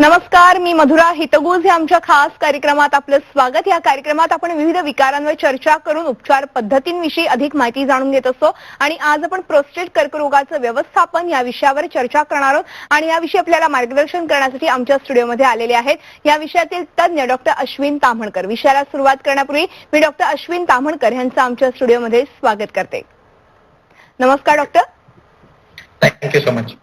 नमस्कार, मी मधुरा हितगुज. आमच्या खास कार्यक्रमात आपलं स्वागत. या कार्यक्रमात आपण विविध विकारांवर चर्चा करून उपचार पद्धतींविषयी अधिक माहिती जाणून घेत असतो आणि आज आपण प्रोस्टेट कर्करोगाचं व्यवस्थापन या विषयावर चर्चा करणार आहोत आणि याविषयी आपल्याला मार्गदर्शन करण्यासाठी आमच्या स्टुडिओमध्ये आलेले आहेत या विषयातील तज्ञ डॉक्टर अश्विन ताम्हणकर. विषयाला सुरुवात करण्यापूर्वी मी डॉक्टर अश्विन ताम्हणकर यांचं आमच्या स्टुडिओमध्ये स्वागत करते. नमस्कार doctor. Thank you so much.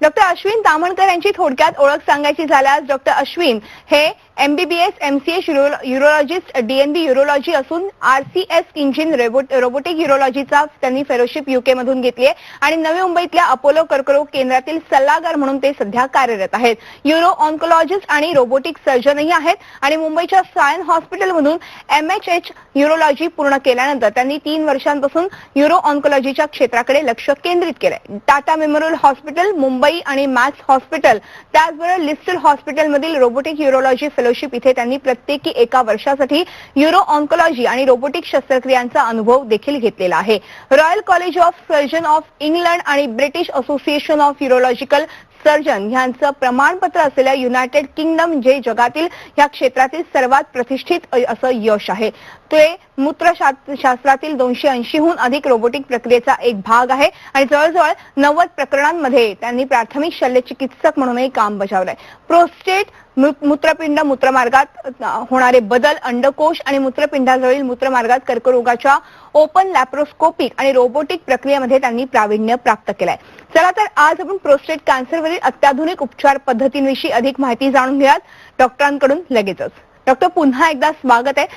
Doctor Ashwin Tamhankar यांची थोडक्यात ओळख सांगायची झाल्यास डॉक्टर अश्विन हे MBBS MCH urologist DNB urology असून RCS इंजिन रोबोटिक युरोलॉजीचा त्यांनी फेलोशिप UK मधून घेतली आहे आणि नवी मुंबईतल्या अपोलो कर्करोग केंद्रातील सल्लागार म्हणून ते सध्या कार्यरत आहेत. युरो ऑन्कोलॉजिस्ट आणि रोबोटिक सर्जनही आहेत आणि मुंबईच्या सायन हॉस्पिटलमधून MHH युरोलॉजी पूर्ण केल्यानंतर त्यांनी 3 वर्षांपासून युरो ऑन्कोलॉजीच्या क्षेत्राकडे लक्ष केंद्रित केलंय. टाटा मेमोरियल हॉस्पिटल, मुंबई आणि मॅक्स हॉस्पिटल त्याचबरोबर लिस्टेड हॉस्पिटलमधील रोबोटिक युरोलॉजी फेलोशिप इथे त्यांनी प्रत्येकी 1 वर्षासाठी युरो ऑन्कोलॉजी आणि रोबोटिक शस्त्रक्रियांचा अनुभव देखील घेतलेला आहे. Royal college of surgeon of England आणि ब्रिटिश असोसिएशन ऑफ युरोलॉजिकल सर्जन यांचं प्रमाणपत्र असलेल्या युनायटेड किंगडम जे जगातील या क्षेत्रातील सर्वात प्रतिष्ठित असं यश आहे. ते मूत्रशास्त्रातील 280हून अधिक रोबोटिक प्रक्रियेचा एक भाग आहे आणि जवळजवळ 90 प्रकरणांमध्ये त्यांनी प्राथमिक शल्यचिकित्सक म्हणूनही काम बजावलंय. प्रोस्टेट, मूत्रपिंड, मूत्रमार्गात होणारे बदल, अंडकोश आणि मूत्रपिंडाजवळील मूत्रमार्गात कर्करोगाच्या ओपन लॅप्रोस्कोपिक आणि रोबोटिक प्रक्रियेमध्ये त्यांनी प्रावीण्य प्राप्त केलंय. चला तर आज आपण प्रोस्टेट कॅन्सरवरील अत्याधुनिक उपचार पद्धतींविषयी अधिक माहिती जाणून घेऊयात डॉक्टरांकडून लगेचच. डॉक्टर, पुन्हा एकदा स्वागत आहे.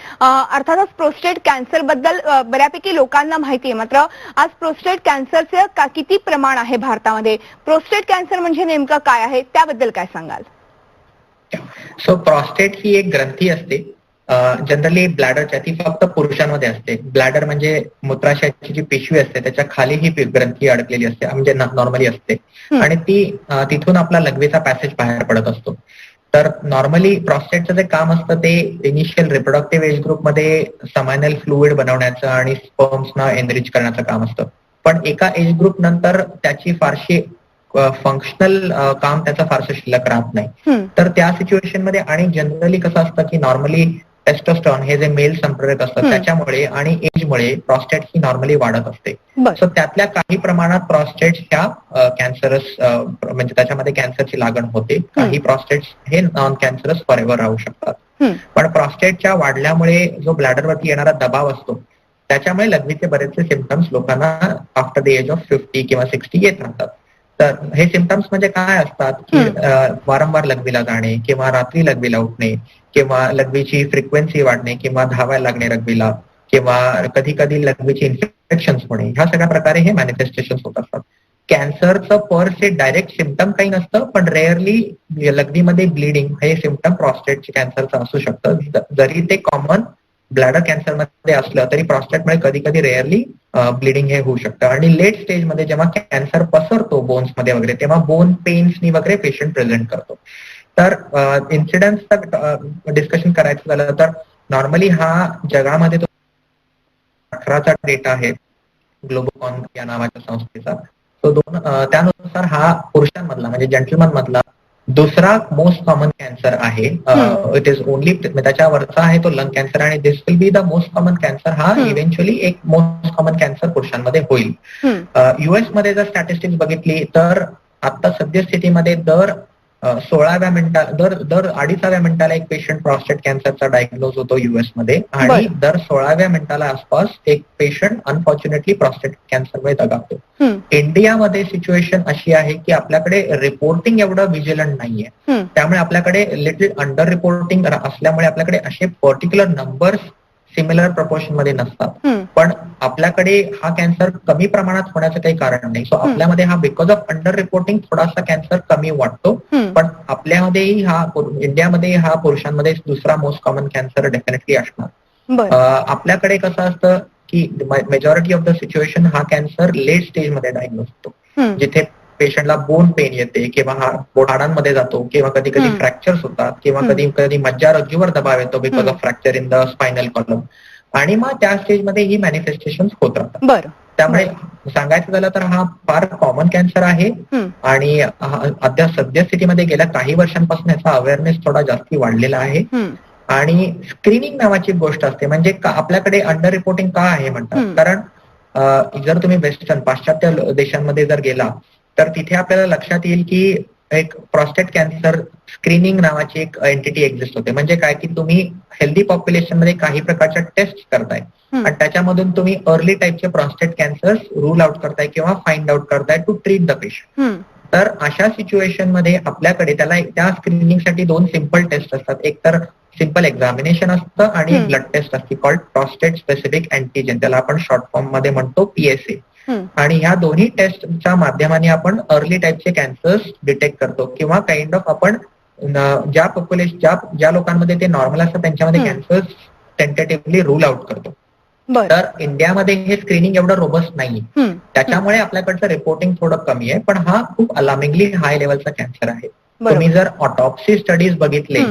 अर्थातच प्रोस्टेट कॅन्सर बद्दल बऱ्यापैकी लोकांना माहिती आहे, मात्र आज प्रोस्टेट कॅन्सरचे किती प्रमाण आहे भारतामध्ये? प्रोस्टेट कॅन्सर म्हणजे नेमकं काय आहे त्याबद्दल काय सांगाल? सो प्रोस्टेट ही एक ग्रंथी असते, जनरली ब्लॅडरच्या, ती फक्त पुरुषांमध्ये असते. ब्लॅडर म्हणजे मूत्राशयाची जी पिशवी असते त्याच्या खाली ही ग्रंथी अडकलेली असते, म्हणजे नॉर्मली असते आणि ती तिथून आपला लघवीचा पॅसेज बाहेर पडत असतो. तर नॉर्मली प्रोस्टेटचं जे काम असतं ते इनिशियल रिप्रोडक्टिव्ह एज ग्रुपमध्ये समायनल फ्लुइड बनवण्याचं आणि स्पर्म्सना एनरिच करण्याचं काम असतं. पण एका एज ग्रुप नंतर त्याची फारशी फंक्शनल काम त्याचं फारसं शिल्लक राहत नाही. तर त्या सिच्युएशन मध्ये आणि जनरली कसं असतं की नॉर्मली टेस्टोस्टेरॉन हे जे मेल संप्रेरक असतात त्याच्यामुळे आणि एजमुळे प्रोस्टेट ही नॉर्मली वाढत असते. सो त्यातल्या काही प्रमाणात प्रोस्टेट ह्या कॅन्सरस म्हणजे त्याच्यामध्ये कॅन्सरची लागण होते. काही प्रोस्टेट हे नॉन कॅन्सरस फॉरएव्हर राहू शकतात. पण प्रोस्टेटच्या वाढल्यामुळे जो ब्लॅडरवरती येणारा दबाव असतो त्याच्यामुळे लघवीचे बरेचसे सिम्पटम्स लोकांना आफ्टर द एज ऑफ 50 किंवा 60 येत राहतात. तर हे सिम्पटम्स म्हणजे काय असतात की वारंवार लघवीला जाणे किंवा रात्री लघवीला उठणे किंवा लघवीची फ्रिक्वेन्सी वाढणे किंवा धावायला लागणे लघवीला किंवा कधी कधी लघवीची इन्फेक्शन्स होणे, ह्या सगळ्या प्रकारे हे मॅनिफेस्टेशन होत असतात. कॅन्सरचं पर से डायरेक्ट सिम्पटम काही नसतं, पण रेअरली लघवीमध्ये ब्लिडिंग हे सिम्पटम प्रोस्टेटचे कॅन्सरचं असू शकतं. जरी ते कॉमन ब्लॅडर कॅन्सरमध्ये असलं तरी प्रोस्टेटमुळे कधी कधी रेअरली ब्लिडिंग हे होऊ शकतं. आणि लेट स्टेजमध्ये जेव्हा कॅन्सर पसरतो बोन्समध्ये वगैरे तेव्हा बोन पेन्सनी वगैरे पेशंट प्रेझेंट करतो. तर इन्सिडेंट्सचं डिस्कशन करायचं झालं तर नॉर्मली हा जगामध्ये 18चा डेटा आहे ग्लोबोकॉन या नावाच्या संस्थेचा. तो त्यानुसार हा पुरुषांमधला म्हणजे जेंटलमन मधला दुसरा मोस्ट कॉमन कॅन्सर आहे. इट इज ओनली त्याच्यावरचा आहे तो लंग कॅन्सर आणि this will be the most common cancer. हा इव्हेंच्युअली एक मोस्ट कॉमन कॅन्सर पुरुषांमध्ये होईल. US मध्ये जर स्टॅटिस्टिक्स बघितली तर आता सद्यस्थितीमध्ये दर 16व्या मिनिटा दर 2.5व्या मिनिटाला एक पेशंट प्रोस्टेट कॅन्सरचा डायग्नोज होतो US मध्ये आणि दर 16व्या मिनिटाला आसपास एक पेशंट अनफॉर्च्युनेटली प्रोस्टेट कॅन्सरमुळे दगावतो. इंडियामध्ये सिच्युएशन अशी आहे की आपल्याकडे रिपोर्टिंग एवढं व्हिजिलंट नाहीये, त्यामुळे आपल्याकडे लिटिल अंडर रिपोर्टिंग असल्यामुळे आपल्याकडे असे पर्टिक्युलर नंबर्स सिमिलर प्रपोर्शन मध्ये नसतात. पण आपल्याकडे हा कॅन्सर कमी प्रमाणात होण्याचं काही कारण नाही. सो आपल्यामध्ये हा बिकॉज ऑफ अंडर रिपोर्टिंग थोडासा कॅन्सर कमी वाटतो, पण आपल्यामध्येही इंडियामध्ये हा पुरुषांमध्ये दुसरा मोस्ट कॉमन कॅन्सर डेफिनेटली असणार. आपल्याकडे कसं असतं की मेजॉरिटी ऑफ द सिच्युएशन हा कॅन्सर लेट स्टेजमध्ये डायग्नोज होतो, जिथे पेशंटला बोन पेन येते किंवा हा हाडांमध्ये जातो किंवा कधी कधी फ्रॅक्चर्स होतात किंवा कधी कधी मज्जारज्जूवर दबाव येतो because of fracture in the spinal column आणि मग त्या स्टेजमध्ये ही मॅनिफेस्टेशन होत राहतात. बरं, त्यामुळे सांगायचं झालं तर हा फार कॉमन कॅन्सर आहे आणि अद्याप सद्यस्थितीमध्ये गेल्या काही वर्षांपासून याचा अवेअरनेस थोडा जास्ती वाढलेला आहे. आणि स्क्रीनिंग नावाची गोष्ट असते, म्हणजे आपल्याकडे अंडर रिपोर्टिंग का आहे म्हणतात, कारण जर तुम्ही वेस्टर्न पाश्चात्य देशांमध्ये जर गेला तर तिथे आपल्याला लक्षात येईल की एक प्रॉस्टेट कॅन्सर स्क्रीनिंग नावाची एक एंटिटी एक्झिस्ट होते. म्हणजे काय की तुम्ही हेल्दी पॉप्युलेशन मध्ये काही प्रकारच्या टेस्ट करताय आणि त्याच्यामधून तुम्ही अर्ली टाईपचे प्रॉस्टेट कॅन्सर रूल आउट करताय किंवा फाइंड आउट करताय टू ट्रीट द पेशंट. तर अशा सिच्युएशन मध्ये आपल्याकडे त्या स्क्रीनिंगसाठी 2 सिम्पल टेस्ट असतात. एक तर सिम्पल एक्झामिनेशन असतं आणि ब्लड टेस्ट असते कॉल्ड प्रॉस्टेट स्पेसिफिक अँटीजेन, त्याला आपण शॉर्ट फॉर्म मध्ये म्हणतो PSA. आणि ह्या दोन्ही टेस्टच्या माध्यमाने आपण अर्ली टाईपचे कॅन्सर्स डिटेक्ट करतो किंवा काइंड ऑफ आपण ज्या लोकांमध्ये ते नॉर्मल असतात त्यांच्यामध्ये कॅन्सर्स टेंटेटिव्हली रूल आउट करतो. तर इंडियामध्ये हे स्क्रीनिंग एवढं रोबस्ट नाहीये, त्याच्यामुळे आपल्याकडचं रिपोर्टिंग थोडं कमी आहे. पण हा खूप अलार्मिंगली हाय लेवलचा कॅन्सर आहे. तुम्ही जर ऑटॉप्सी स्टडीज बघितले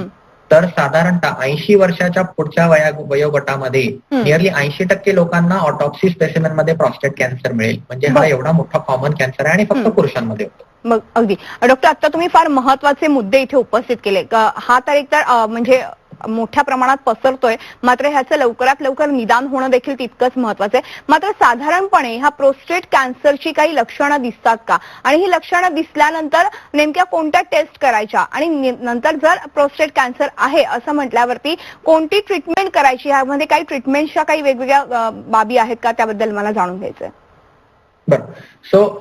तर साधारणतः 80 वर्षाच्या पुढच्या वयोगटामध्ये नियरली 80% लोकांना ऑटॉप्सी स्पेसिमेन मध्ये प्रॉस्टेट कॅन्सर मिळेल. म्हणजे हा एवढा मोठा कॉमन कॅन्सर आहे आणि फक्त पुरुषांमध्ये होतो. मग अगदी डॉक्टर, आता तुम्ही फार महत्वाचे मुद्दे इथे उपस्थित केले. हा तर एकतर म्हणजे मोठ्या प्रमाणात पसरतोय, मात्र ह्याचं लवकरात लवकर निदान होणं देखील तितकंच महत्वाचं आहे. मात्र साधारणपणे ह्या प्रोस्टेट कॅन्सरची काही लक्षणं दिसतात का, आणि ही लक्षणं दिसल्यानंतर नेमक्या कोणत्या टेस्ट करायच्या, आणि नंतर जर प्रोस्टेट कॅन्सर आहे असं म्हटल्यावरती कोणती ट्रीटमेंट करायची, ह्यामध्ये काही ट्रीटमेंटच्या काही वेगवेगळ्या बाबी आहेत का, त्याबद्दल मला जाणून घ्यायचंय. बरं. सो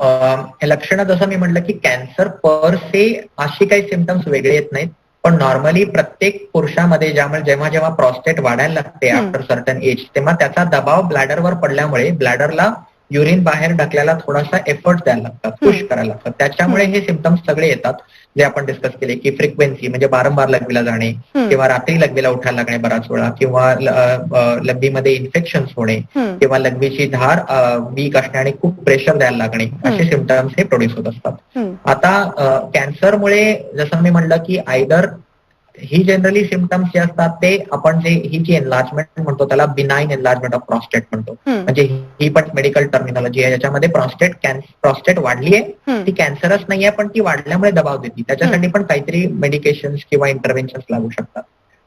लक्षणं जसं मी म्हटलं की कॅन्सर पर से अशी काही सिम्पटम्स वेगळे येत नाहीत, पण नॉर्मली प्रत्येक पुरुषामध्ये जेव्हा प्रॉस्टेट वाढायला लागते आफ्टर सर्टन एज, तेव्हा त्याचा दबाव ब्लॅडरवर पडल्यामुळे ब्लॅडरला युरिन बाहेर ढकलायला थोडासा एफर्ट द्यायला लागतात, पुश करायला लागतात. त्याच्यामुळे हे सिम्पटम्स सगळे येतात जे आपण डिस्कस केले की फ्रिक्वेन्सी म्हणजे वारंवार लघवीला जाणे किंवा रात्री लघवीला उठायला लागणे बराच वेळा, किंवा लघवीमध्ये इन्फेक्शन्स होणे किंवा लघवीची धार वीक असणे आणि खूप प्रेशर द्यायला लागणे, असे सिम्पटम्स हे प्रोड्यूस होत असतात. आता कॅन्सरमुळे जसं मी म्हणलं की आयदर ही जनरली सिम्पटम्स जे असतात ते आपण ही जी एनलार्जमेंट म्हणतो त्याला बिनाइन एनलार्जमेंट ऑफ प्रॉस्टेट म्हणतो. म्हणजे ही पण मेडिकल टर्मिनॉलॉजी आहे ज्याच्यामध्ये प्रॉस्टेट वाढली आहे, ती कॅन्सरच नाहीये पण ती वाढल्यामुळे दबाव देते, त्याच्यासाठी पण काहीतरी मेडिकेशन्स किंवा इंटरव्हेन्शन्स लागू शकतात.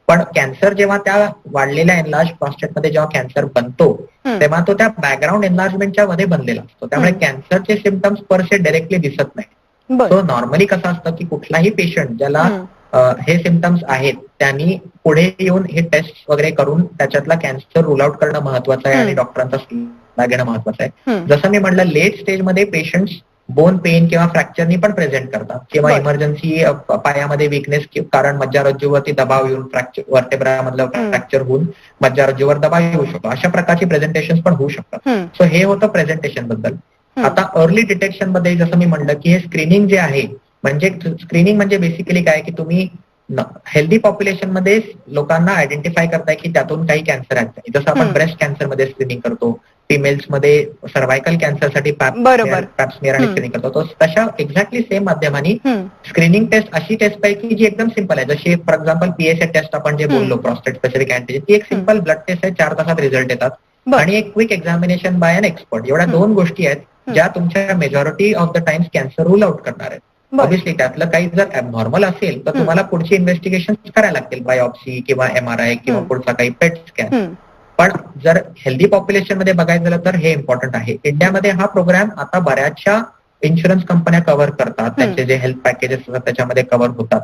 पण कॅन्सर जेव्हा त्या वाढलेल्या एनलार्ज प्रॉस्टेटमध्ये जेव्हा कॅन्सर बनतो तेव्हा तो त्या बॅकग्राऊंड एनलार्जमेंटच्या मध्ये बनलेला असतो, त्यामुळे कॅन्सरचे सिम्पटम्स पर से डायरेक्टली दिसत नाही. सो नॉर्मली कसं असतं की कुठलाही पेशंट ज्याला हे सिम्पटम्स आहेत त्यांनी पुढे येऊन हे टेस्ट वगैरे करून त्याच्यातला कॅन्सर रूल आउट करणं महत्वाचं आहे आणि डॉक्टरांचा सल्ला घेणं महत्वाचं आहे. जसं मी म्हटलं लेट स्टेजमध्ये पेशंट्स बोन पेन किंवा फ्रॅक्चरनी पण प्रेझेंट करतात किंवा इमर्जन्सी पायामध्ये विकनेस कारण मज्जारज्जूवरती दबाव येऊन वर्टेब्रा मधलं फ्रॅक्चर होऊन मज्जारज्जूवर दबाव येऊ शकतो, अशा प्रकारची प्रेझेंटेशन पण होऊ शकतात. सो हे होतं प्रेझेंटेशन बद्दल. आता अर्ली डिटेक्शन मध्ये जसं मी म्हणलं की हे स्क्रीनिंग जे आहे, म्हणजे स्क्रीनिंग म्हणजे बेसिकली काय की तुम्ही हेल्दी पॉप्युलेशन मध्ये लोकांना आयडेंटिफाय करताय की त्यातून काही कॅन्सर आहेत. जसं आपण ब्रेस्ट कॅन्सर मध्ये स्क्रीनिंग करतो, फिमेल्स मध्ये सर्व्हायकल कॅन्सरसाठी पॅप्समियर आणि स्क्रीनिंग करतो, तशा एक्झॅक्टली सेम माध्यमांनी स्क्रीनिंग टेस्ट अशी टेस्ट आहे की जी एकदम सिंपल आहे. जशी फॉर एक्झाम्पल PSA टेस्ट आपण जे बोललो प्रॉस्टेट स्पेसिफिक अँटीजेन, ती एक सिंपल ब्लड टेस्ट आहे, 4 तासात रिझल्ट येतात आणि एक quick examination by an expert. एवढ्या 2 गोष्टी आहेत ज्या तुमच्या majority of the times cancer rule out करणार आहेत. ऑब्व्हियसली त्यातलं काही जर ऍबनॉर्मल असेल तर तुम्हाला पुढची इन्व्हेस्टिगेशन करायला लागतील, बायोप्सी किंवा MRI किंवा पुढचा काही पेट स्कॅन. पण जर हेल्दी पॉप्युलेशन मध्ये बघायचं झालं तर हे इम्पॉर्टंट आहे. इंडियामध्ये हा प्रोग्राम आता बऱ्याचशा इन्शुरन्स कंपन्या कव्हर करतात, त्यांचे जे हेल्थ पॅकेजेस असतात त्याच्यामध्ये कव्हर होतात.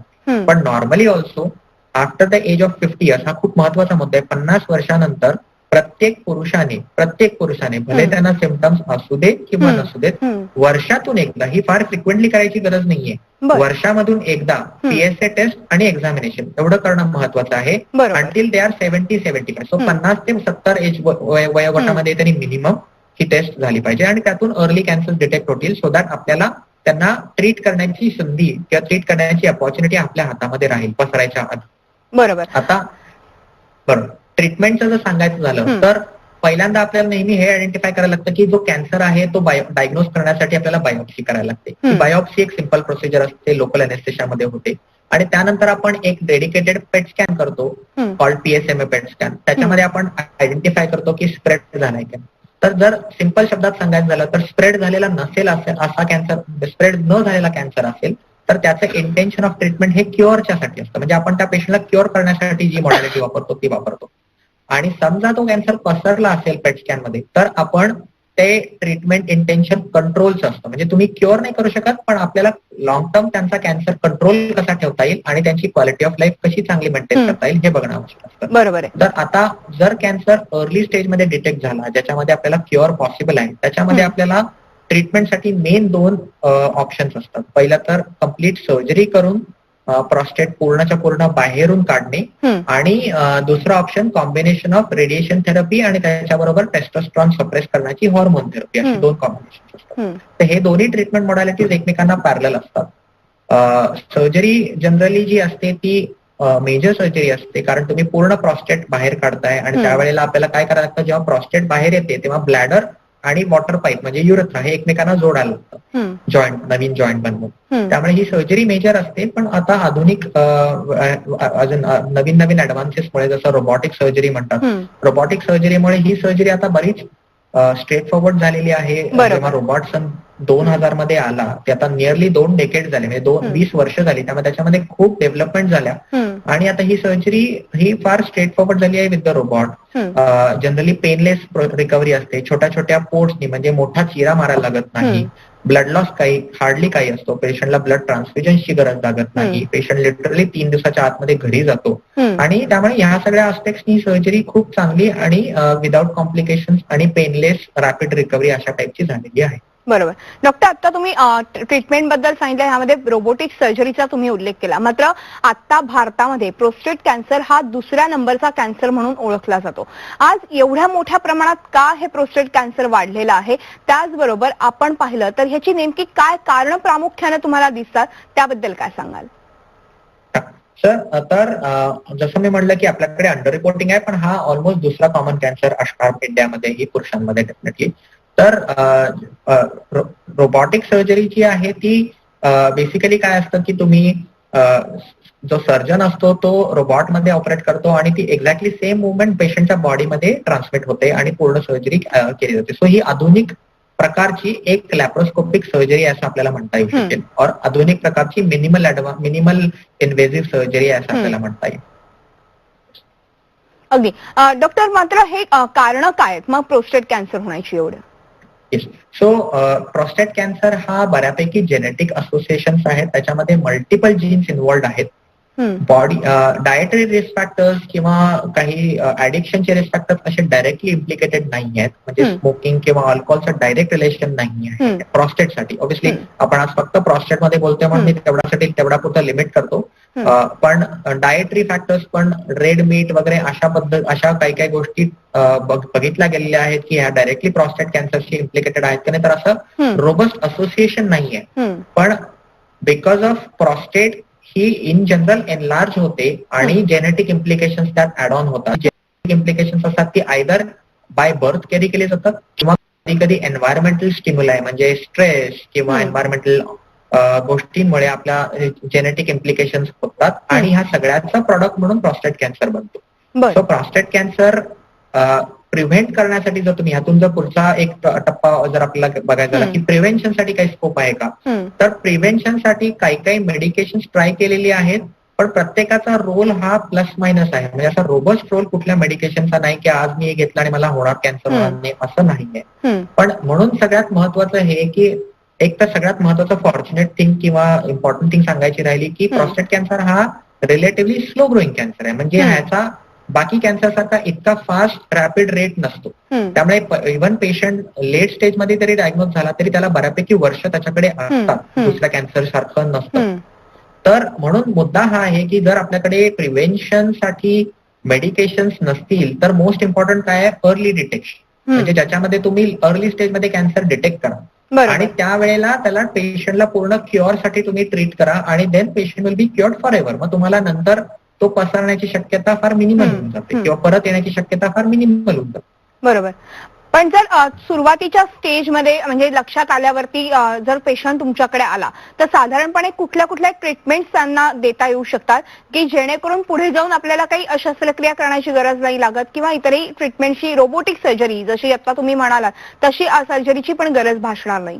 पण normally also after the age of 50 years, हा खूप महत्वाचा मुद्दा आहे, 50 वर्षानंतर प्रत्येक पुरुषाने भले त्यांना सिम्पटम्स असू दे किंवा नसू देत, वर्षातून एकदा, ही फार फ्रिक्वेंटली करायची गरज नाहीये, वर्षामधून एकदा PSA टेस्ट आणि एक्झामिनेशन एवढं करणं महत्वाचं आहे अंटिल दे आर 70-75. सो 50 ते 70 एज वयोगटामध्ये त्यांनी मिनिमम ही टेस्ट झाली पाहिजे आणि त्यातून अर्ली कॅन्सर डिटेक्ट होतील, सो दॅट आपल्याला त्यांना ट्रीट करण्याची संधी किंवा ट्रीट करण्याची अपॉर्च्युनिटी आपल्या हातामध्ये राहील पसरायच्या आधी. बरोबर. आता ट्रीटमेंटचं जर सांगायचं झालं तर पहिल्यांदा आपल्याला नेहमी हे आयडेंटिफाय करायला लागतं की जो कॅन्सर आहे तो डायग्नोज करण्यासाठी आपल्याला बायोप्सी करायला लागते. बायोप्सी एक सिंपल प्रोसिजर असते, लोकल अनेस्थेशियामध्ये होते आणि त्यानंतर आपण एक डेडिकेटेड पेट स्कॅन करतो कॉल्ड PSMA पेट स्कॅन. त्याच्यामध्ये आपण आयडेंटिफाय करतो की स्प्रेड झालाय का. तर जर सिंपल शब्दात सांगायचं झालं तर स्प्रेड झालेला नसेल असा कॅन्सर, स्प्रेड न झालेला कॅन्सर असेल तर त्याचं इंटेन्शन ऑफ ट्रीटमेंट हे क्युअरच्यासाठी असतं. म्हणजे आपण त्या पेशंटला क्युअर करण्यासाठी जी मॉडॅलिटी वापरतो ती वापरतो. आणि समजा तो कॅन्सर पसरला असेल पेट स्कॅन मध्ये तर आपण ते ट्रीटमेंट इंटेन्शन कंट्रोलचं असतं. म्हणजे तुम्ही क्युअर नाही करू शकत, पण आपल्याला लॉंग टर्म त्यांचा कॅन्सर कंट्रोल कसा ठेवता येईल आणि त्यांची क्वालिटी ऑफ लाईफ कशी चांगली मेंटेन करता येईल हे बघणं आवश्यक असतं. बरोबर आहे. तर आता जर कॅन्सर अर्ली स्टेजमध्ये डिटेक्ट झाला, ज्याच्यामध्ये आपल्याला क्युअर पॉसिबल आहे, त्याच्यामध्ये आपल्याला ट्रीटमेंटसाठी मेन 2 ऑप्शन्स असतात. पहिला तर कम्प्लीट सर्जरी करून प्रॉस्टेट पूर्णच्या पूर्ण बाहेरून काढणे आणि दुसरा option combination of radiation therapy आणि त्याच्याबरोबर टेस्टोस्टेरॉन सप्रेस करण्याची हॉर्मोन थेरपी, अशी 2 कॉम्बिनेशन असतात. तर हे दोन्ही ट्रीटमेंट मॉडॅलिटीज एकमेकांना पॅरलल असतात. सर्जरी जनरली जी असते ती मेजर सर्जरी असते, कारण तुम्ही पूर्ण प्रॉस्टेट बाहेर काढताय आणि त्यावेळेला आपल्याला काय करायला लागतं, जेव्हा प्रॉस्टेट बाहेर येते तेव्हा ब्लॅडर आणि वॉटर पाईप म्हणजे युरेथ्रा हे एकमेकांना जोडायला लागतं जॉईंट, नवीन जॉईंट बनवून. त्यामुळे ही सर्जरी मेजर असते. पण आता आधुनिक अजून नवीन ऍडव्हान्सेसमुळे, जसं रोबोटिक सर्जरी म्हणतात, रोबोटिक सर्जरीमुळे ही सर्जरी आता बरीच स्ट्रेट फॉरवर्ड झालेली आहे. जेव्हा रोबोट सन 2000 मध्ये आला ते आता नियरली 2 डेकेड झाले, म्हणजे 20 वर्ष झाली. त्यामुळे त्याच्यामध्ये खूप डेव्हलपमेंट झाल्या आणि आता ही सर्जरी ही फार स्ट्रेट फॉरवर्ड झाली आहे with the robot. Generally painless recovery असते, छोट्या छोट्या पोर्ट्सनी, म्हणजे मोठा चिरा मारायला लागत नाही, ब्लड लॉस हार्डली काही असतो, पेशंटला ब्लड ट्रान्सफ्युजनची गरज लागत नाही, पेशंट लिटरली 3 दिवसाच्या आतमध्ये घरी जातो. आणि त्यामुळे ह्या सगळ्या आस्पेक्ट्सनी सर्जरी खूप चांगली आणि विदाउट कॉम्प्लिकेशन्स आणि पेनलेस रॅपिड रिकव्हरी अशा टाईपची झालेली आहे. बरोबर. डॉक्टर, आता तुम्ही ट्रीटमेंट बद्दल सांगितलं, ह्यामध्ये रोबोटिक सर्जरीचा तुम्ही उल्लेख केला. मात्र आता भारतामध्ये प्रोस्टेट कॅन्सर हा दुसऱ्या नंबरचा कॅन्सर म्हणून ओळखला जातो. आज एवढ्या मोठ्या प्रमाणात का हे प्रोस्टेट कॅन्सर वाढलेलं आहे? त्याचबरोबर आपण पाहिलं तर ह्याची नेमकी काय कारण प्रामुख्याने तुम्हाला दिसतात, त्याबद्दल काय सांगाल? सर, तर जसं मी म्हटलं की आपल्याकडे अंडर रिपोर्टिंग आहे, पण हा ऑलमोस्ट दुसरा कॉमन कॅन्सर असणार इंडियामध्ये, ही पुरुषांमध्ये डेफिनेटली. तर रोबोटिक सर्जरी जी आहे ती बेसिकली काय असतं की तुम्ही जो सर्जन असतो तो रोबोटमध्ये ऑपरेट करतो आणि ती एक्झॅक्टली सेम मुवमेंट पेशंटच्या बॉडीमध्ये ट्रान्समिट होते आणि पूर्ण सर्जरी केली जाते. सो ही आधुनिक प्रकारची एक लॅप्रोस्कोपिक सर्जरी असं आपल्याला म्हणता येऊ शकेल, और आधुनिक प्रकारची मिनिमल इन्व्हेसिव्ह सर्जरी असं आपल्याला म्हणता येईल. अगदी. डॉक्टर, मात्र हे कारण काय आहेत मग प्रोस्टेट कॅन्सर होण्याची एवढं? येस. सो प्रोस्टेट कॅन्सर हा बऱ्यापैकी जेनेटिक असोसिएशन्स आहेत, त्याच्यामध्ये मल्टिपल जीन्स इन्व्हॉल्ड आहेत. बॉडी डायटरी रिस्क फॅक्टर्स किंवा काही ऍडिक्शनचे रिस्क फॅक्टर्स असे डायरेक्टली इम्प्लिकेटेड नाही आहेत. म्हणजे स्मोकिंग किंवा अल्कोहोलचं डायरेक्ट रिलेशन नाही आहे प्रॉस्टेटसाठी. ऑब्व्हियसली आपण आज फक्त प्रॉस्टेटमध्ये बोलतोय म्हणून मी तेवढा पुरतं लिमिट करतो. पण डायटरी फॅक्टर्स पण, रेड मीट वगैरे अशा काही गोष्टी बघितल्या गेलेल्या आहेत की ह्या डायरेक्टली प्रॉस्टेट कॅन्सरशी इम्प्लिकेटेड आहेत की नाही, तर असं रोबस्ट असोसिएशन नाहीये. पण because of prostate he in general enlarge होते आणि जेनेटिक इम्प्लिकेशन्स त्यात ऍड ऑन होतात. जेनेटिक इम्प्लिकेशन्स असतात ती आयदर बाय बर्थ कॅरी केली जातात किंवा कधी कधी एन्व्हायरमेंटल स्टिम्युलाय म्हणजे स्ट्रेस किंवा एन्व्हायरमेंटल गोष्टींमुळे आपल्या जेनेटिक इम्प्लिकेशन्स होतात आणि ह्या सगळ्याचा प्रॉडक्ट म्हणून प्रॉस्टेट कॅन्सर बनतो. सो प्रॉस्टेट कॅन्सर प्रिव्हेंट करण्यासाठी जर तुम्ही ह्यातून जर पुढचा एक टप्पा जर आपल्याला बघायचा झाला की प्रिव्हेन्शनसाठी काही स्कोप आहे का, तर प्रिव्हेन्शनसाठी काही मेडिकेशन ट्राय केलेली आहेत, पण प्रत्येकाचा रोल हा प्लस मायनस आहे. म्हणजे असा रोबस्ट रोल कुठल्या मेडिकेशनचा नाही की आज मी हे घेतलं आणि मला होणार कॅन्सर होणार नाही, असं नाहीये. पण म्हणून सगळ्यात महत्वाचं हे की एक तर सगळ्यात महत्वाचं फॉर्च्युनेट थिंग किंवा इम्पॉर्टंट थिंग सांगायची राहिली की प्रोस्टेट कॅन्सर हा रिलेटिव्हली स्लो ग्रोईंग कॅन्सर आहे. म्हणजे ह्याचा बाकी कॅन्सर सारखा इतका फास्ट रॅपिड रेट नसतो. त्यामुळे इव्हन पेशंट लेट स्टेज मध्ये जरी डायग्नोज झाला तरी त्याला बऱ्यापैकी वर्ष त्याच्याकडे असतात, दुसऱ्या कॅन्सर सारखं नसतं. तर म्हणून मुद्दा हा आहे की जर आपल्याकडे प्रिव्हेन्शनसाठी मेडिकेशन्स नसतील तर मोस्ट इम्पॉर्टंट काय आहे, अर्ली डिटेक्शन. म्हणजे ज्याच्यामध्ये तुम्ही अर्ली स्टेजमध्ये कॅन्सर डिटेक्ट करा आणि त्यावेळेला त्याला पेशंटला पूर्ण क्युअर साठी तुम्ही ट्रीट करा आणि then patient will be cured forever. मग तुम्हाला नंतर तो पसरण्याची शक्यता फार मिनिमल होऊन जाते किंवा परत येण्याची शक्यता फार मिनिमल होऊन जाते. बरोबर. पण पण जर सुरुवातीच्या स्टेजमध्ये म्हणजे लक्षात आल्यावरती जर पेशंट तुमच्याकडे आला तर साधारणपणे कुठल्या कुठल्या ट्रीटमेंट्स त्यांना देता येऊ शकतात की जेणेकरून पुढे जाऊन आपल्याला काही शस्त्रक्रिया करण्याची गरज नाही लागत किंवा इतरही ट्रीटमेंटची रोबोटिक सर्जरी जशी आता तुम्ही म्हणालात तशी सर्जरीची पण गरज भासणार नाही?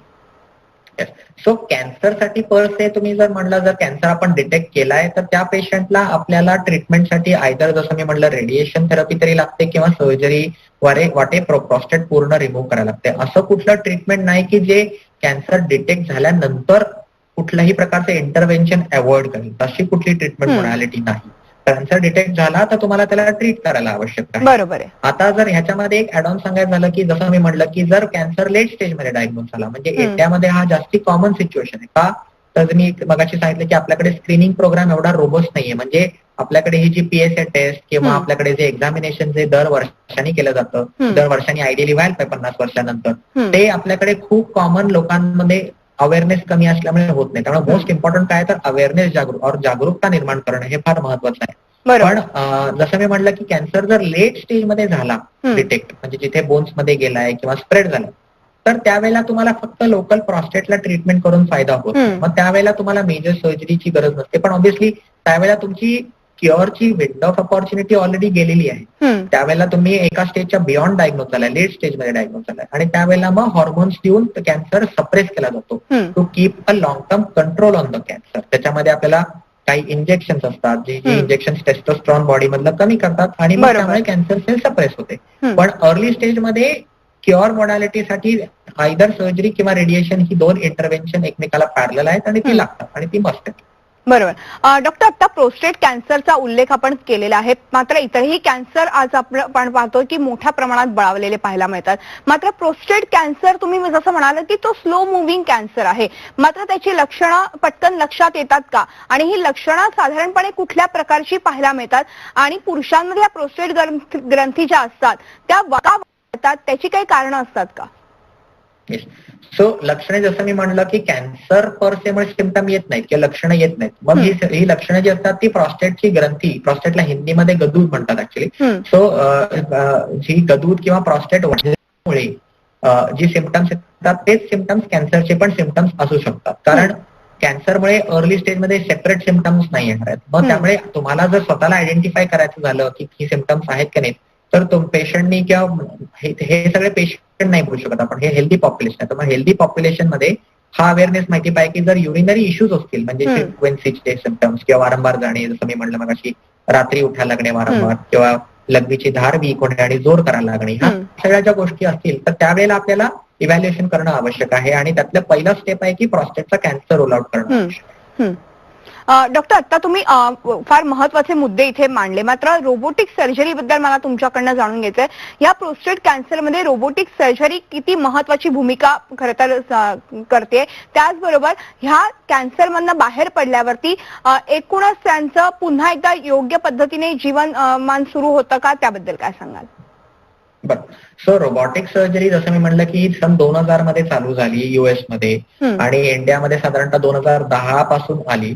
सो कॅन्सरसाठी पर से तुम्ही जर म्हणलं जर कॅन्सर आपण डिटेक्ट केलाय तर त्या पेशंटला आपल्याला ट्रीटमेंटसाठी आयदर जसं मी म्हणलं रेडिएशन थेरपी तरी लागते किंवा सर्जरी वाटे प्रोस्टेट पूर्ण रिमूव्ह करायला लागते. असं कुठलं ट्रीटमेंट नाही की जे कॅन्सर डिटेक्ट झाल्यानंतर कुठल्याही प्रकारचे इंटरव्हेन्शन अवॉइड करेल. तशी कुठली ट्रीटमेंट मोडॅलिटी नाही. कॅन्सर डिटेक्ट झाला तर तुम्हाला त्याला ट्रीट करायला आवश्यक आहे. बरोबर आहे. आता जर ह्याच्यामध्ये एक ऍड ऑन सांगायचं झालं की जसं मी म्हटलं की जर कॅन्सर लेट स्टेजमध्ये डायग्नोज झाला म्हणजे इंडियामध्ये हा जास्ती कॉमन सिच्युएशन आहे का तर मी मगाशी सांगितलं की आपल्याकडे स्क्रीनिंग प्रोग्राम एवढा रोबस्ट नाहीये. म्हणजे आपल्याकडे ही जी PSA टेस्ट किंवा आपल्याकडे जे एक्झामिनेशन जे दर वर्षांनी केलं जातं दर वर्षांनी आयडियली व्हायला पाहिजे 50 वर्षानंतर ते आपल्याकडे खूप कॉमन लोकांमध्ये अवेअरनेस कमी असल्यामुळे होत नाही. त्यामुळे मोस्ट इम्पॉर्टंट काय तर अवेअरनेस जागरूकता निर्माण करणं हे फार महत्वाचं आहे. पण जसं मी म्हटलं की कॅन्सर जर लेट स्टेजमध्ये झाला डिटेक्ट म्हणजे जिथे बोन्स मध्ये गेलाय किंवा स्प्रेड झाला तर त्यावेळेला तुम्हाला फक्त लोकल प्रॉस्टेटला ट्रीटमेंट करून फायदा होतो. मग त्यावेळेला तुम्हाला मेजर सर्जरीची गरज नसते. पण ऑब्व्हियसली त्यावेळेला तुमची क्युअरची विंडो ऑफ अपॉर्च्युनिटी ऑलरेडी गेलेली आहे. त्यावेळेला तुम्ही एका स्टेजच्या बियॉन्ड डायग्नोज झालाय लेट स्टेजमध्ये डायग्नोज झालाय आणि त्यावेळेला मग हॉर्मोन्स देऊन कॅन्सर सप्रेस केला जातो to keep a long term control on the cancer. त्याच्यामध्ये आपल्याला काही इंजेक्शन्स असतात जे इंजेक्शन टेस्टोस्टेरॉन बॉडी मधलं कमी करतात आणि मग त्यामुळे कॅन्सर सेल सप्रेस होते. पण अर्ली स्टेजमध्ये क्युअर मोडॅलिटीसाठी आयदर सर्जरी किंवा रेडिएशन ही दोन इंटरव्हेन्शन एकमेकाला पॅरलल आहेत आणि ती लागतात आणि ती मस्ट आहेत. बरोबर. डॉक्टर आता प्रोस्टेट कॅन्सरचा उल्लेख आपण केलेला आहे मात्र इतरही कॅन्सर आज आपण पाहतोय की मोठ्या प्रमाणात बळावलेले पाहायला मिळतात. मात्र प्रोस्टेट कॅन्सर तुम्ही जसं म्हणाल की तो स्लो मुव्हिंग कॅन्सर आहे मात्र त्याची लक्षणं पटकन लक्षात येतात का आणि ही लक्षणं साधारणपणे कुठल्या प्रकारची पाहायला मिळतात आणि पुरुषांमध्ये या प्रोस्टेट ग्रंथी ज्या असतात त्या वाढतात त्याची काही कारणं असतात का? सो लक्षणे जसं मी म्हणलं की कॅन्सर पर सेमुळे सिम्पटम येत नाहीत किंवा लक्षणं येत नाहीत. मग ही लक्षणं जी असतात ती प्रॉस्टेटची ग्रंथी प्रॉस्टेटला हिंदीमध्ये गदूद म्हणतात ऍक्च्युली. सो जी गदूद किंवा प्रॉस्टेट वाढल्यामुळे जी सिम्पटम्स येतात तेच सिम्पटम्स कॅन्सरचे पण सिम्पटम्स असू शकतात. कारण कॅन्सरमुळे अर्ली स्टेजमध्ये सेपरेट सिम्पटम्स नाही येणार आहेत. मग त्यामुळे तुम्हाला जर स्वतःला आयडेंटिफाय करायचं झालं की ही सिम्पटम्स आहेत की नाहीत तर पेशंटनी किंवा हे सगळे पेशंट नाही बोलू शकत आपण. हे हेल्दी पॉप्युलेशन आहे. तर मग हेल्दी पॉप्युलेशन मध्ये हा अवेअरनेस माहिती पाहिजे की जर युरिनरी इश्यूज असतील म्हणजे फ्रिक्वेन्सीचे सिम्पटम्स किंवा वारंवार जाणे जसं मी म्हणलं मगाशी रात्री उठायला लागणे वारंवार किंवा लघवीची धार वीक होणे आणि जोर करायला लागणे ह्या सगळ्या ज्या गोष्टी असतील तर त्यावेळेला आपल्याला इव्हॅल्युएशन करणं आवश्यक आहे आणि त्यातलं पहिलं स्टेप आहे की प्रॉस्टेटचा कॅन्सर रोल आउट करणं आवश्यक आहे. डॉक्टर आता तुम्ही फार महत्वाचे मुद्दे इथे मांडले मात्र रोबोटिक सर्जरी बद्दल मला तुमच्याकडनं जाणून घ्यायचंय. या प्रोस्टेट कॅन्सरमध्ये रोबोटिक सर्जरी किती महत्वाची भूमिका खरं तर करते त्याचबरोबर ह्या कॅन्सरमधनं बाहेर पडल्यावरती एकूणच त्यांचं पुन्हा एकदा योग्य पद्धतीने जीवनमान सुरू होतं का त्याबद्दल काय सांगाल? बरं. सो रोबोटिक सर्जरी जसं मी म्हणलं की सन 2000 मध्ये चालू झाली US मध्ये आणि इंडियामध्ये साधारणतः 2010 पासून आली.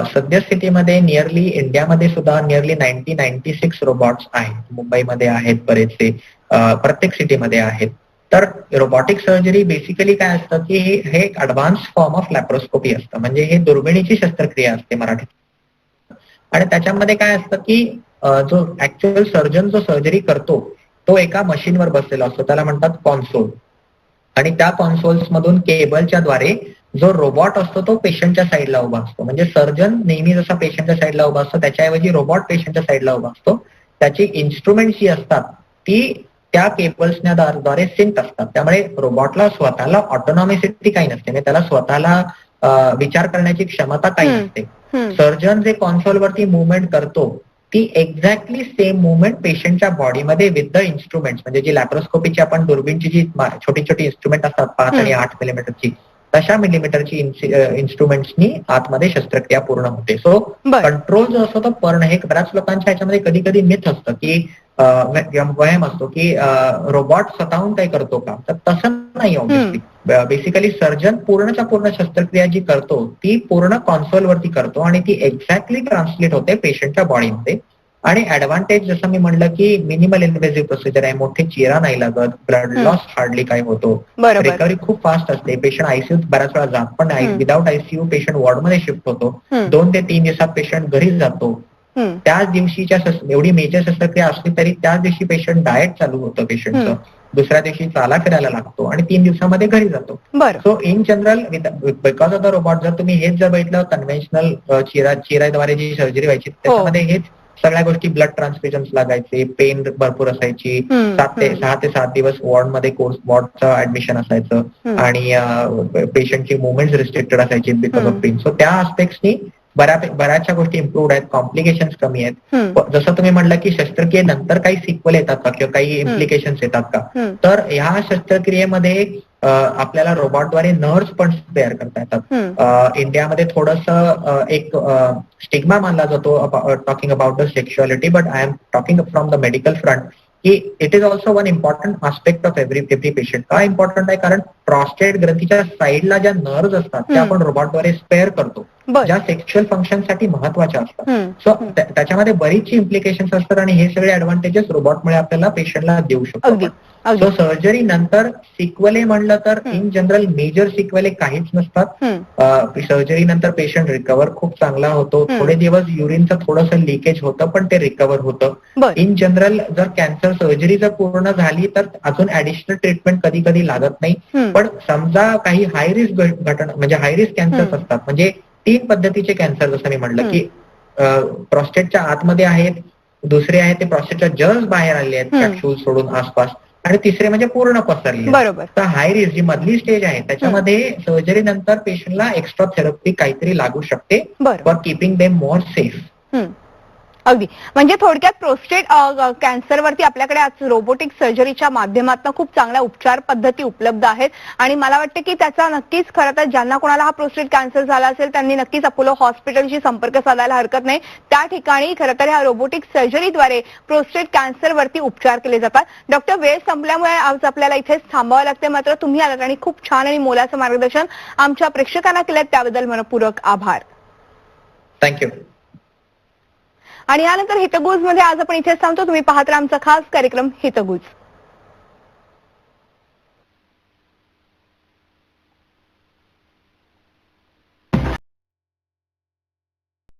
सद्यस्थितीमध्ये नियरली इंडियामध्ये सुद्धा नियरली 96 रोबोट्स आहेत. मुंबईमध्ये आहेत बरेचसे प्रत्येक सिटीमध्ये आहेत. तर रोबोटिक सर्जरी बेसिकली काय असतं की हे एक अडव्हान्स फॉर्म ऑफ लॅप्रोस्कोपी असतं म्हणजे हे दुर्बिणीची शस्त्रक्रिया असते मराठीत. आणि त्याच्यामध्ये काय असतं की जो ऍक्च्युअल सर्जन जो सर्जरी करतो तो एका मशीनवर बसलेला असतो त्याला म्हणतात कॉन्सोल आणि त्या कॉन्सोल्स मधून केबलच्या द्वारे जो रोबोट असतो तो पेशंटच्या साईडला उभा असतो. म्हणजे सर्जन नेहमी जसा पेशंटच्या साईडला उभा असतो त्याच्याऐवजी रोबोट पेशंटच्या साईडला उभा असतो. त्याची इन्स्ट्रुमेंट्स जी असतात ती त्या केबल्सद्वारे सिंक असतात. त्यामुळे रोबोटला स्वतःला ऑटोनॉमिसिटी काही नसते म्हणजे त्याला स्वतःला विचार करण्याची क्षमता काही नसते. सर्जन जे कॉन्सोलवरती मुवमेंट करतो ती एक्झॅक्टली सेम मुवमेंट पेशंटच्या बॉडीमध्ये विथ द इन्स्ट्रुमेंट्स म्हणजे जी लॅप्रोस्कोपीची आपण दुर्बीणची जी छोटी छोटी इन्स्ट्रुमेंट असतात 5 आणि 8 मिलीमीटरची तशा मिलीमीटरची इन्स्ट्रुमेंट्सनी आतमध्ये शस्त्रक्रिया पूर्ण होते. सो कंट्रोल जो असतो तो पूर्ण हे बऱ्याच लोकांच्या ह्याच्यामध्ये कधी कधी मिथ असतं की वहम असतो की रोबोट स्वतःहून काही करतो का तर तसं नाही. ऑब्व्हियसली बेसिकली सर्जन पूर्णच्या पूर्ण शस्त्रक्रिया जी करतो ती पूर्ण कॉन्सोलवरती करतो आणि ती एक्झॅक्टली ट्रान्सलेट होते पेशंटच्या बॉडीमध्ये आणि ऍडव्हान्टेज जसं मी म्हणलं की मिनिमल इन्व्हेसिव्ह प्रोसिजर आहे, मोठे चेहरा नाही लागत, ब्लड लॉस हार्डली काय होतो, रिकव्हरी खूप फास्ट असते, पेशंट आयसीयू बऱ्याच वेळा जात पण नाही, विदाऊट आयसीयू पेशंट वॉर्डमध्ये शिफ्ट होतो, 2 ते 3 दिवसात पेशंट घरी जातो. त्याच दिवशीच्या एवढी मेजर शस्त्रक्रिया असली तरी त्याच दिवशी पेशंट डाएट चालू होतं पेशंटचं, दुसऱ्या दिवशी चाला फिरायला लागतो आणि 3 दिवसामध्ये घरी जातो. So in general because of the robot जर तुम्ही हेच जर बघितलं कन्व्हेन्शनल चेहऱ्याद्वारे जी सर्जरी व्हायची त्याच्यामध्ये हेच सगळ्या गोष्टी, ब्लड ट्रान्सफ्युजन लागायचे, पेन भरपूर असायची, 6 ते 7 दिवस वॉर्डमध्ये वॉर्डचं ऍडमिशन असायचं आणि पेशंटची मुवमेंट रिस्ट्रिक्टेड असायची बिकॉज ऑफ पेन. सो त्या आस्पेक्ट्सनी बऱ्याचशा गोष्टी इम्प्रूव्ह आहेत, कॉम्प्लिकेशन्स कमी आहेत. जसं तुम्ही म्हणलं की शस्त्रक्रियेनंतर काही सिक्वल येतात का किंवा काही इम्प्लिकेशन्स येतात का, तर ह्या शस्त्रक्रियेमध्ये आपल्याला रोबोटद्वारे नर्व्स पण स्पेअर करता येतात. इंडियामध्ये थोडंसं एक स्टिग्मा मानला जातो talking about the sexuality, but I am talking from the medical front की it is also one important aspect of every patient. का इम्पॉर्टंट आहे, कारण प्रॉस्टेट ग्रंथीच्या साईडला ज्या नर्व्स असतात त्या आपण रोबोटद्वारे स्पेअर करतो, ज्या सेक्शुअल फंक्शनसाठी महत्वाच्या असतात. सो त्याच्यामध्ये बरीचशी इम्प्लिकेशन्स असतात आणि हे सगळे ऍडव्हान्टेजेस रोबोटमुळे आपल्याला पेशंटला देऊ शकतो. सो सर्जरी नंतर सिक्वले म्हणलं तर इन जनरल मेजर सिक्वले काहीच नसतात. सर्जरी नंतर पेशंट रिकव्हर खूप चांगला होतो, थोडे दिवस युरिनचं थोडंसं लिकेज होतं पण ते रिकव्हर होतं. इन जनरल जर कॅन्सर सर्जरी जर पूर्ण झाली तर अजून ऍडिशनल ट्रीटमेंट कधी कधी लागत नाही. पण समजा काही हाय रिस्क घटना म्हणजे हाय रिस्क कॅन्सर्स असतात, म्हणजे 3 पद्धतीचे कॅन्सर जसं मी म्हटलं की प्रॉस्टेटच्या आतमध्ये आहेत, दुसरे आहेत ते प्रॉस्टेटच्या जस्ट बाहेर आले आहेत कॅप्सूल सोडून आसपास, आणि तिसरे म्हणजे पूर्ण पसरले. तर हाय रिस्क जी मधली स्टेज आहे त्याच्यामध्ये सर्जरी नंतर पेशंटला एक्स्ट्रा थेरपी काहीतरी लागू शकते for keeping them more safe. अगदी, म्हणजे थोडक्यात प्रोस्टेट कॅन्सरवरती आपल्याकडे आज रोबोटिक सर्जरीच्या माध्यमातून खूप चांगल्या उपचार पद्धती उपलब्ध आहेत आणि मला वाटतं की त्याचा नक्कीच खरं तर ज्यांना कोणाला हा प्रोस्टेट कॅन्सर झाला असेल त्यांनी नक्कीच अपोलो हॉस्पिटलशी संपर्क साधायला हरकत नाही. त्या ठिकाणी खरं तर ह्या रोबोटिक सर्जरीद्वारे प्रोस्टेट कॅन्सरवरती उपचार केले जातात. डॉक्टर, वेळ संपल्यामुळे आज आपल्याला इथेच थांबावं लागते, मात्र तुम्ही आलात आणि खूप छान आणि मोलाचं मार्गदर्शन आमच्या प्रेक्षकांना केलं, त्याबद्दल मनपूर्वक आभार. थँक्यू. आणि यानंतर हितगुज मध्ये आज आपण इथेच थांबतो. तुम्ही पाहत राहा आमचा खास कार्यक्रम हितगुज.